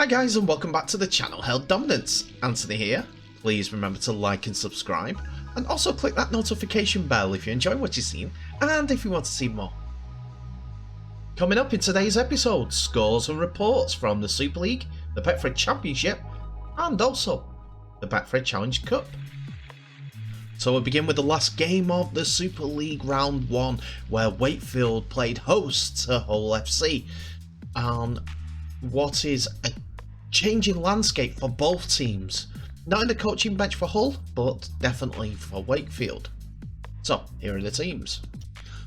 Hi guys and welcome back to the channel Held Dominance. Anthony here. Please remember to like and subscribe and also click that notification bell if you enjoy what you've seen and if you want to see more. Coming up in today's episode, scores and reports from the Super League, the Betfred Championship and also the Betfred Challenge Cup. So we'll begin with the last game of the Super League Round 1 where Wakefield played host to Hull FC on what is a changing landscape for both teams. Not in the coaching bench for Hull, but definitely for Wakefield. So here are the teams.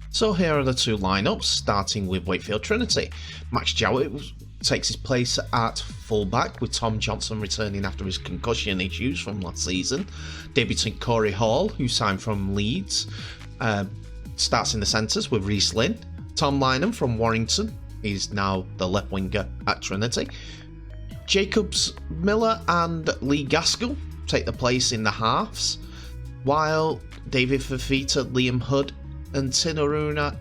So here are the two lineups, starting with Wakefield Trinity. Max Jowett takes his place at fullback, with Tom Johnson returning after his concussion issues from last season. Debutant Corey Hall, who signed from Leeds, starts in the centres with Reece Lynn. Tom Lynham from Warrington is now the left winger at Trinity. Jacobs Miller and Lee Gaskell take the place in the halves, while David Fafita, Liam Hood and Tin Aruna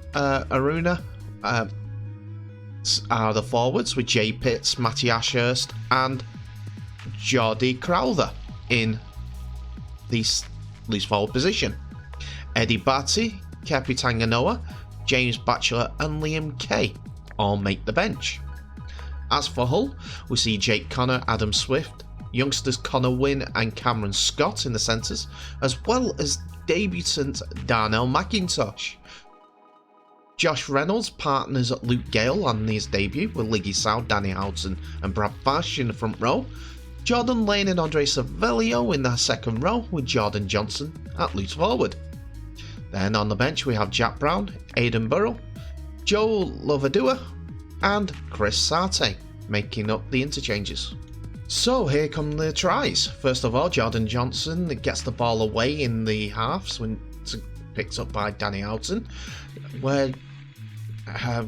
are the forwards, with Jay Pitts, Matty Ashurst and Jordi Crowther in the loose forward position. Eddie Batty, Kepi Tanganoa, James Batchelor and Liam Kay all make the bench. As for Hull, we see Jake Connor, Adam Swift, youngsters Connor Wynn and Cameron Scott in the centres, as well as debutant Darnell McIntosh. Josh Reynolds partners Luke Gale on his debut with Liggy South, Danny Houghton and Brad Bash in the front row. Jordan Lane and Andre Savelio in the second row, with Jordan Johnson at loose forward. Then on the bench we have Jack Brown, Aidan Burrow, Joe Lovadua and Chris Sarte making up the interchanges. So here come the tries. First of all, Jordan Johnson gets the ball away in the halves when it's picked up by Danny Houghton, where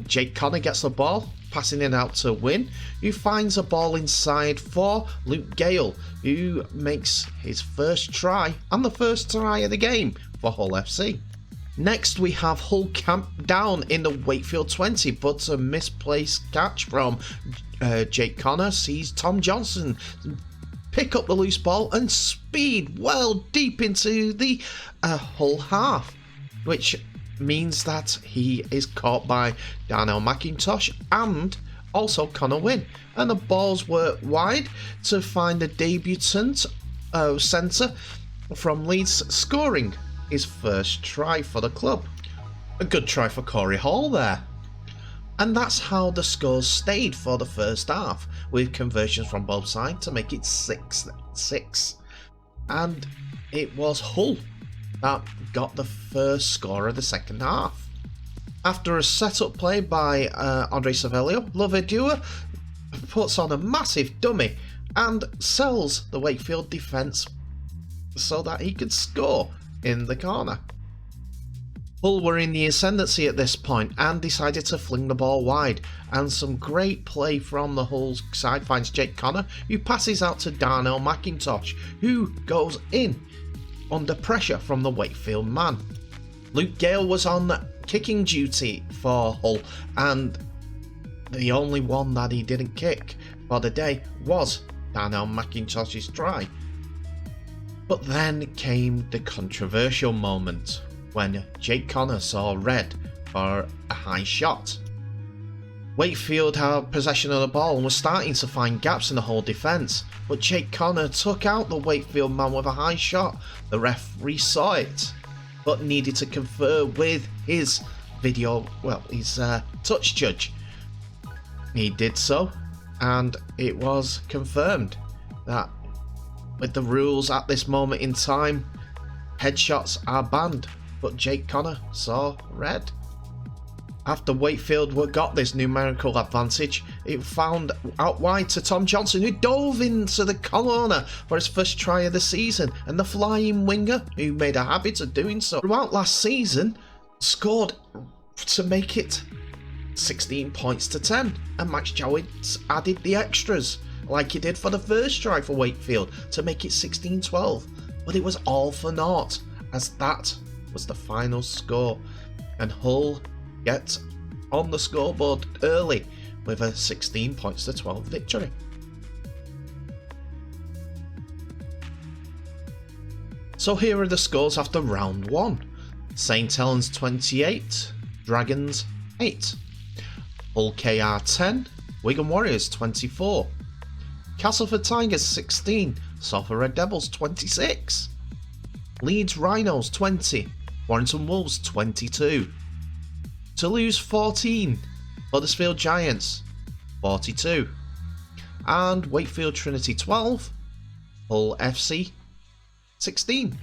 Jake Connor gets the ball, passing it out to Wynn, who finds a ball inside for Luke Gale, who makes his first try and the first try of the game for Hull FC. Next we have Hull camped down in the Wakefield 20, but a misplaced catch from Jake Connor sees Tom Johnson pick up the loose ball and speed well deep into the Hull half, which means that he is caught by Darnell McIntosh and also Connor Wynn, and the balls were wide to find the debutant centre from Leeds scoring his first try for the club. A good try for Corey Hall there. And that's how the scores stayed for the first half, with conversions from both sides to make it 6-6. And it was Hull that got the first score of the second half. After a set-up play by Andre Savelio, Lovedua puts on a massive dummy and sells the Wakefield defence so that he could score in the corner. Hull were in the ascendancy at this point and decided to fling the ball wide, and some great play from the Hull side finds Jake Connor, who passes out to Darnell McIntosh, who goes in under pressure from the Wakefield man. Luke Gale was on kicking duty for Hull, and the only one that he didn't kick for the day was Darnell McIntosh's try. But then came the controversial moment when Jake Connor saw red for a high shot. Wakefield had possession of the ball and was starting to find gaps in the whole defence, but Jake Connor took out the Wakefield man with a high shot. The referee saw it, but needed to confer with his touch judge. He did so, and it was confirmed that with the rules at this moment in time, headshots are banned, but Jake Connor saw red. After Wakefield got this numerical advantage, it found out wide to Tom Johnson, who dove into the corner for his first try of the season, and the flying winger, who made a habit of doing so throughout last season, scored to make it 16 points to 10, and Max Jowett added the extras like he did for the first try for Wakefield to make it 16-12, but it was all for naught, as that was the final score, and Hull get on the scoreboard early with a 16 points to 12 victory. So here are the scores after round 1. St Helens 28, Dragons 8. Hull KR 10, Wigan Warriors 24. Castleford Tigers 16, Salford Red Devils 26. Leeds Rhinos 20, Warrington Wolves 22. Toulouse 14, Huddersfield Giants 42. And Wakefield Trinity 12, Hull FC 16.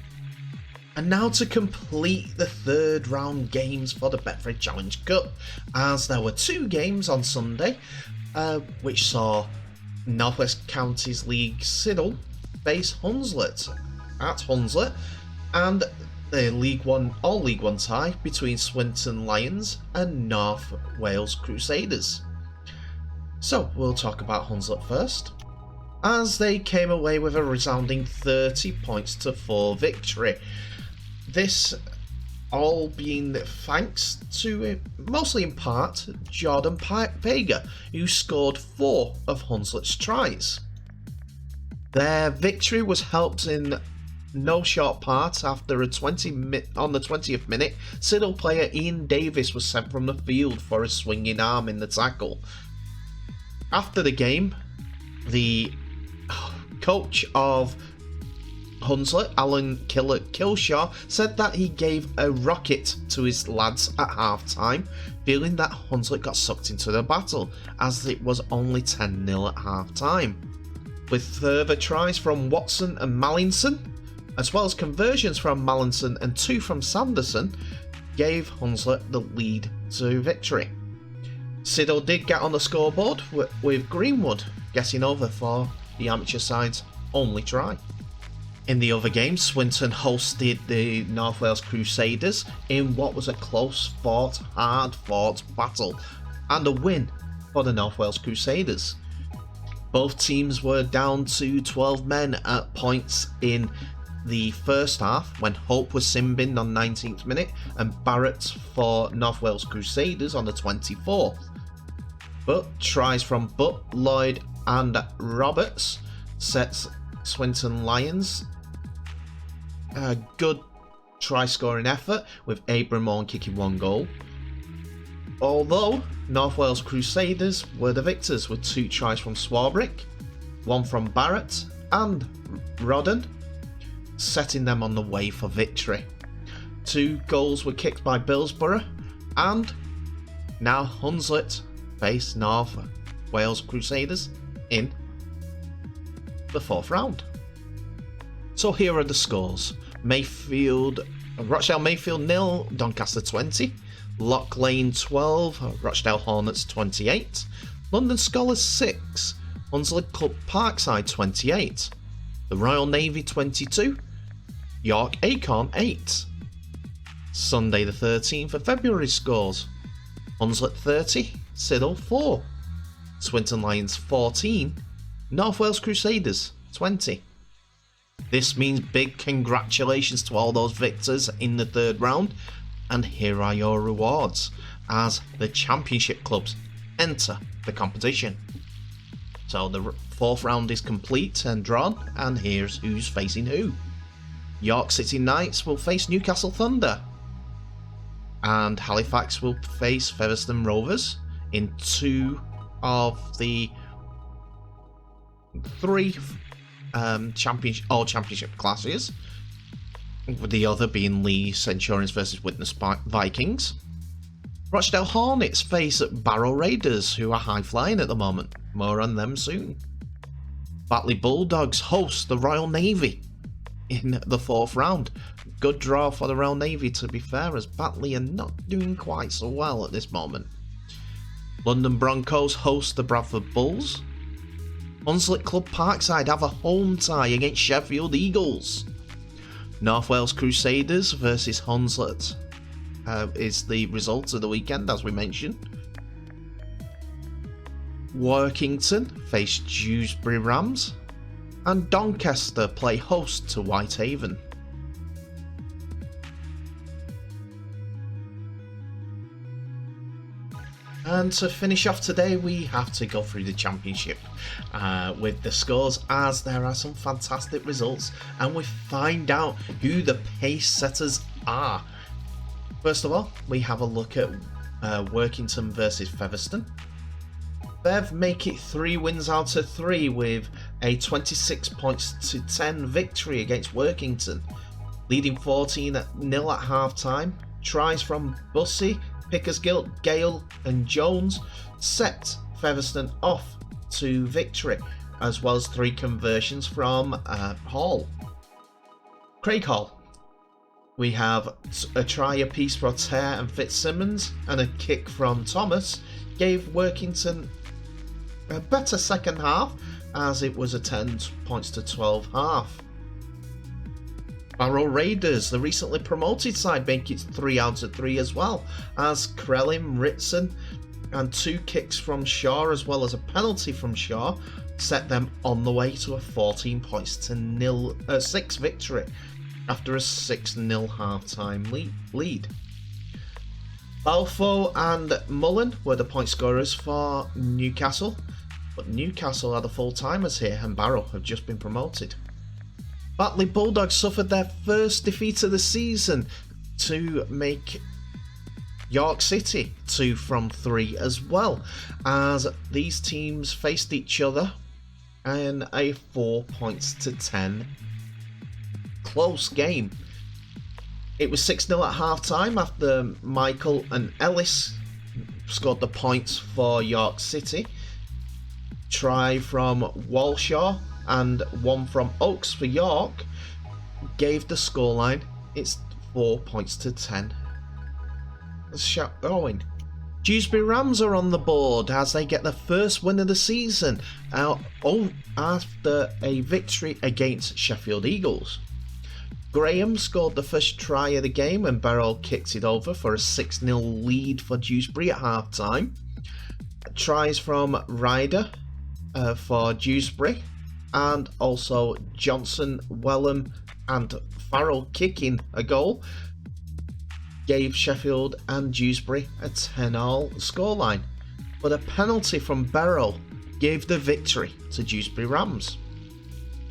And now to complete the third round games for the Betfred Challenge Cup, as there were 2 games on Sunday, which saw North West Counties League Siddle face Hunslet at Hunslet, and the League One tie between Swinton Lions and North Wales Crusaders. So we'll talk about Hunslet first, as they came away with a resounding 30 points to 4 victory. This all being thanks to, mostly in part, Jordan Vega, who scored 4 of Hunslet's tries. Their victory was helped in no short part after on the 20th minute, Siddle player Ian Davis was sent from the field for a swinging arm in the tackle. After the game, the coach of Hunslet, Alan Kilshaw, said that he gave a rocket to his lads at half-time, feeling that Hunslet got sucked into the battle, as it was only 10-0 at half-time. With further tries from Watson and Mallinson, as well as conversions from Mallinson and 2 from Sanderson, gave Hunslet the lead to victory. Siddle did get on the scoreboard, with Greenwood getting over for the amateur side's only try. In the other game, Swinton hosted the North Wales Crusaders in what was a close-fought, hard-fought battle, and a win for the North Wales Crusaders. Both teams were down to 12 men at points in the first half, when Hope was sin-binned on 19th minute and Barrett for North Wales Crusaders on the 24th. But tries from Butt, Lloyd and Roberts sets Swinton Lions a good try-scoring effort, with Abram Orn kicking 1 goal. Although North Wales Crusaders were the victors, with 2 tries from Swarbrick, 1 from Barrett and Rodden, setting them on the way for victory. 2 goals were kicked by Billsborough, and now Hunslet face North Wales Crusaders in the 4th round. So here are the scores. Rochdale Mayfield 0, Doncaster 20, Lock Lane 12, Rochdale Hornets 28, London Scholars 6, Hunslet Club Parkside 28, the Royal Navy 22, York Acorn 8. Sunday the 13th of February scores: Hunslet 30, Siddle 4, Swinton Lions 14, North Wales Crusaders 20. This means big congratulations to all those victors in the 3rd round, and here are your rewards as the championship clubs enter the competition. So the 4th round is complete and drawn, and here's who's facing who. York City Knights will face Newcastle Thunder, and Halifax will face Featherstone Rovers in 2 of the 3 all-championship classes, with the other being Lee Centurions versus Witness Vikings. Rochdale Hornets face Barrow Raiders, who are high-flying at the moment. More on them soon. Batley Bulldogs host the Royal Navy in the 4th round. Good draw for the Royal Navy, to be fair, as Batley are not doing quite so well at this moment. London Broncos host the Bradford Bulls. Hunslet Club Parkside have a home tie against Sheffield Eagles. North Wales Crusaders versus Hunslet is the result of the weekend, as we mentioned. Workington face Dewsbury Rams, and Doncaster play host to Whitehaven. And to finish off today, we have to go through the championship with the scores, as there are some fantastic results and we find out who the pace setters are. First of all, we have a look at Workington versus Featherstone. Bev make it 3 wins out of 3 with a 26 points to 10 victory against Workington, leading 14-0 at half time. Tries from Bussey, Pickersgill, Gale and Jones set Featherstone off to victory, as well as 3 conversions from Hall. Craig Hall. We have a try apiece for Tare and Fitzsimmons and a kick from Thomas gave Workington a better second half, as it was a 10 points to 12 half. Barrow Raiders, the recently promoted side, make it 3 out of 3 as well, as Krellin, Ritson and 2 kicks from Shaw as well as a penalty from Shaw set them on the way to a 14 points to 6 victory after a 6-0 half-time lead. Balfour and Mullen were the point scorers for Newcastle, but Newcastle are the full-timers here and Barrow have just been promoted. Batley Bulldogs suffered their first defeat of the season to make York City 2 from 3 as well, as these teams faced each other in a 4 points to 10 close game. It was 6-0 at half time after Michael and Ellis scored the points for York City. Try from Walshaw and 1 from Oakes for York gave the scoreline its 4 points to 10. Let's shout going. Dewsbury Rams are on the board as they get the first win of the season after a victory against Sheffield Eagles. Graham scored the first try of the game and Barrow kicked it over for a 6-0 lead for Dewsbury at half time. Tries from Ryder for Dewsbury, and also Johnson, Wellham and Farrell kicking a goal gave Sheffield and Dewsbury a 10-all scoreline, but a penalty from Barrow gave the victory to Dewsbury Rams.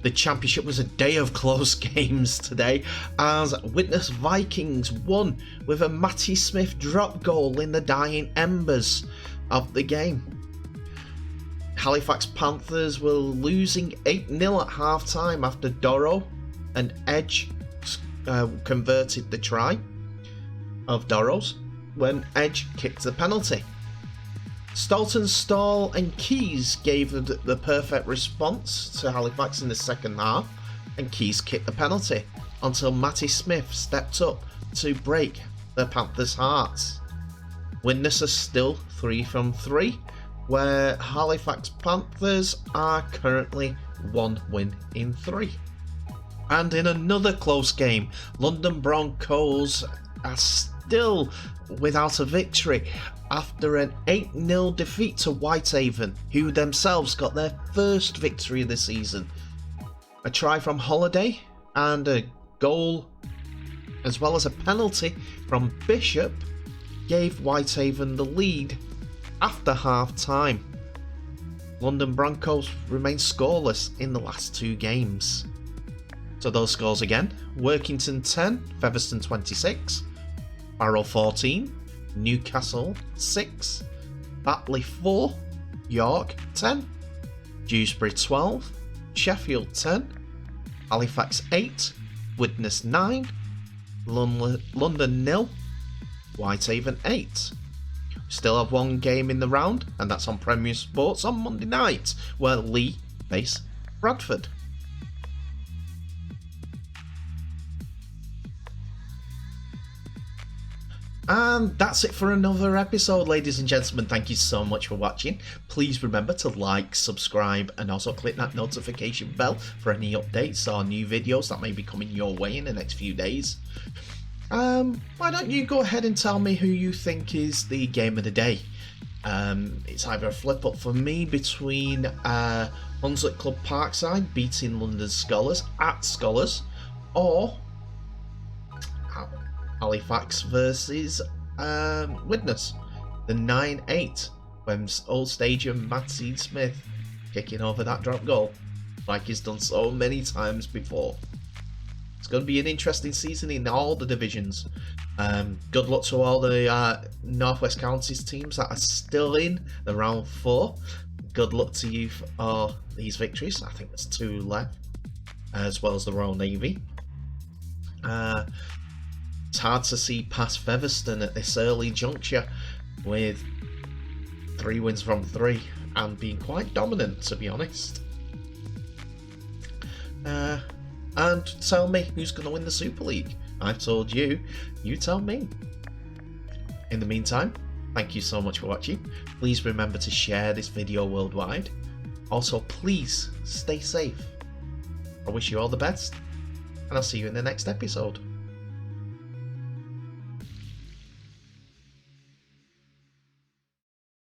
The championship was a day of close games today, as Widnes Vikings won with a Matty Smith drop goal in the dying embers of the game. Halifax Panthers were losing 8-0 at half time after Dorrow and Edge converted the try of Dorrow's when Edge kicked the penalty. Stolton, Stall and Keys gave the perfect response to Halifax in the second half, and Keys kicked the penalty until Matty Smith stepped up to break the Panthers' hearts. Widnes are still 3 from 3, where Halifax Panthers are currently 1 win in 3. And in another close game, London Broncos are still without a victory after an 8-0 defeat to Whitehaven, who themselves got their first victory of the season. A try from Holiday and a goal, as well as a penalty from Bishop, gave Whitehaven the lead after half time. London Broncos remain scoreless in the last 2 games. So those scores again: Workington 10, Featherstone 26, Barrow 14, Newcastle 6, Batley 4, York 10, Dewsbury 12, Sheffield 10, Halifax 8, Widnes 9, London 0, Whitehaven 8. Still have 1 game in the round, and that's on Premier Sports on Monday night, where Leigh face Bradford. And that's it for another episode, ladies and gentlemen. Thank you so much for watching. Please remember to like, subscribe, and also click that notification bell for any updates or new videos that may be coming your way in the next few days. Why don't you go ahead and tell me who you think is the game of the day? It's either a flip-up for me between Hunslet Club Parkside beating London Scholars at Scholars, or Halifax versus Widnes. The 9-8, when Old Stadium Matt Seed Smith kicking over that drop goal, like he's done so many times before. It's going to be an interesting season in all the divisions. Good luck to all the Northwest Counties teams that are still in the round 4. Good luck to you for all these victories. I think there's 2 left, as well as the Royal Navy. It's hard to see past Featherstone at this early juncture with 3 wins from 3 and being quite dominant, to be honest. And tell me who's going to win the Super League. I've told you, you tell me. In the meantime, thank you so much for watching. Please remember to share this video worldwide. Also, please stay safe. I wish you all the best, and I'll see you in the next episode.